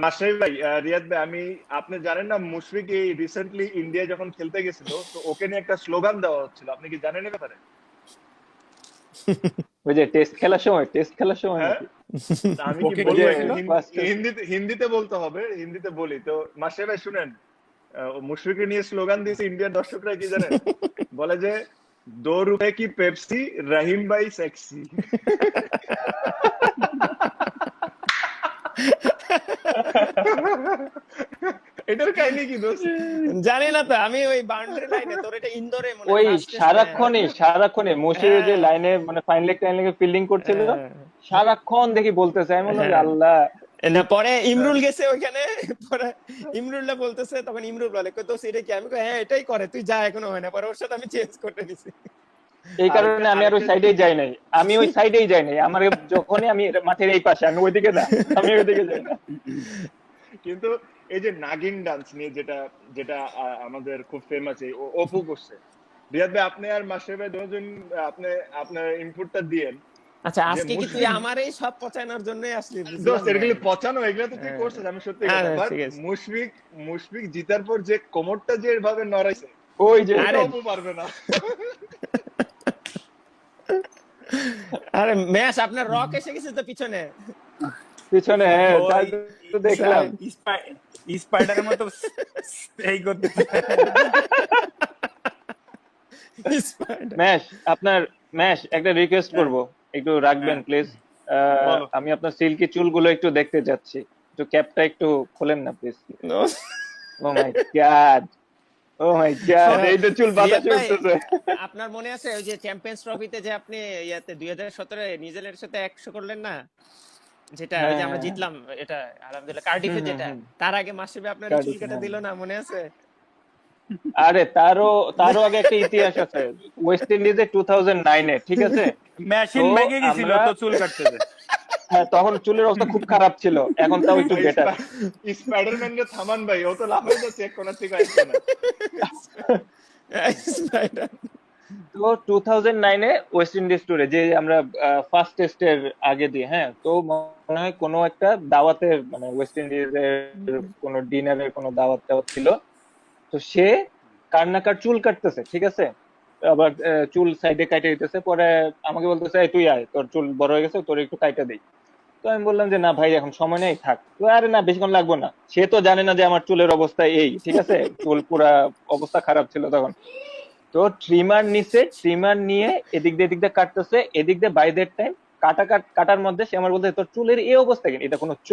মাশরাফি ভাই, রিয়াদ ভাই, আপনি জানেন না মুশফিক এই রিসেন্টলি ইন্ডিয়া যখন খেলতে গেছিল, তো ওকে নিয়ে একটা স্লোগান দেওয়া হচ্ছিল, আপনি কি জানেন এ ব্যাপারে? ওই যে টেস্ট খেলার সময় হ্যাঁ, নাকি? আমি কি ওকে কি ওই যে বলবো? বলছিল? ফার্স্ট হিন্দিতে বলতে হবে, হিন্দিতে বলি তো। মাশরাফি ভাই শুনেন, মুশফিককে নিয়ে স্লোগান দিয়েছে ইন্ডিয়ার দর্শকরা, কি জানেন? বলে যে 2 रुपए की पेप्सी, रहीम भाई सेक्सी। এটার কাহিনী কি দোস্ত? জানি না তো, আমি ওই বাউন্ডারি লাইনে তোর এটা ইন্দোরে মনে ওই ফার্স্ট সারাক্ষণই মুশির যে হ্যাঁ লাইনে মানে ফাইন লেগে ফিল্ডিং করছিল, হ্যাঁ সারাক্ষণ দেখি বলতেছে, আমি বললাম যে হ্যাঁ। আল্লাহ। না পরে ইমরুল গেছে ওইখানে, পরে ইমরুলটা বলতেছে, তখন ইমরুল বলে কই তো এটা কি, আমি কই হ্যাঁ এটাই করে, তুই যা, এখনো হয় না। পরে ওর সাথে আমি চেঞ্জ করে দিছি। এই কারণে আমি আর ওই আরেকটা সাইডেই যাই নাই, আমার যখনই আমি মাঠের এই পাশে, আমি ওইদিকে না, আমি ওইদিকে যাই না। কিন্তু এই যে নাগিন ডান্স নিয়ে যেটা যেটা আমাদের খুব ফেমাস, এই অপু করছে। রিয়াদ ভাই, আপনি আর মাশরাফি ভাই দুজন, আপনি আপনার ইনপুটটা দিয়েন আচ্ছা, যে আজকে কি তুই আমার এই সব পচানোর জন্যই আসলি? বুঝলাম দোস্ত, না এগুলো আমি। পচানো, এগুলো তো তুই হ্যাঁ করছিস, আমি সত্যি হ্যাঁ, কথা। বাট ঠিক আছে। মুশফিক জিতার পর যে কোমরটা যে এভাবে নড়াইছে, ওই যে ওইটা আরে অপু পারবে না। আরে ম্যাচ আপনার রক এসে গেছে তো পিছনে। পিছনে, হ্যাঁ, তাই ওই তো দেখলাম। স্পাইডারের মতো এই করতেছে। স্পাইডার। আপনার একটা রিকোয়েস্ট হ্যাঁ, করব, একটু রাখবেন হ্যাঁ, প্লিজ। বলো। আমি আপনার সিল্কি চুলগুলো একটু দেখতে যাচ্ছি, একটু ক্যাপটা একটু খোলেন না please. Oh my God, oh my God, এই তো চুল রিয়াদ বাতাসে ভাই, উঠতেছে। আপনার মনে আছে ওই যে চ্যাম্পিয়ন্স ট্রফিতে যে আপনি ইয়াতে 2017 নিউজিল্যান্ডের সাথে 100 করলেন না, যেটা ওই যে আমরা হ্যাঁ, জিতলাম, এটা আলহামদুলিল্লাহ কার্ডিফে, হুম, যেটা হুম, তার আগে মাসিবে আপনার এই চুল কার্ডিফ, কেটে হ্যাঁ। দিল না, মনে আছে? আরে তারও আগে একটা ইতিহাস আছে, ওয়েস্ট ইন্ডিজে 2009-এ, ঠিক আছে? মেশিন তো ভেঙে গেছিল আমরা, তো চুল কাটতেছে। হ্যাঁ, তখন চুলের অবস্থা খুব খারাপ ছিল, এখন তাও একটু ভাই, বেটার। স্পাইডারম্যান কে থামান ভাই, ও তো লাফাই যাচ্ছে এক কোণা থেকে আরেক কোণা। স্পাইডার। তো 2009-এ ওয়েস্ট ইন্ডিজ ট্যুরে যে আমরা ফার্স্ট টেস্টের আগে দিয়ে, হ্যাঁ, তো মনে হয় কোনো একটা দাওয়াতের, মানে ওয়েস্ট ইন্ডিজের কোনো ডিনারের কোনো দাওয়াত টাওয়াত ছিল। তো সে কার চুল কাটতেছে, ঠিক আছে? আবার চুল সাইডে কাটে দিতেছে, পরে আমাকে বলতেছে, "এই তুই আয়, তোর চুল বড় হয়ে গেছে, তোর একটু কাইটা দেই।" তো আমি বললাম যে, "না ভাই, এখন সময় নেই, থাক।" তো আরে না, বেশিক্ষণ লাগবে না। সে তো জানে না যে আমার চুলের অবস্থা এই, ঠিক আছে? চুল পুরা অবস্থা খারাপ ছিল তখন। তো ট্রিমার নিয়ে এদিক দিয়ে কাটতেছে, এদিক দিয়ে বাই দ্যাট টাইম কাটার মধ্যে সে আমার বলতে, "তোর চুলের এই অবস্থা কেন? এটা কোনো চুল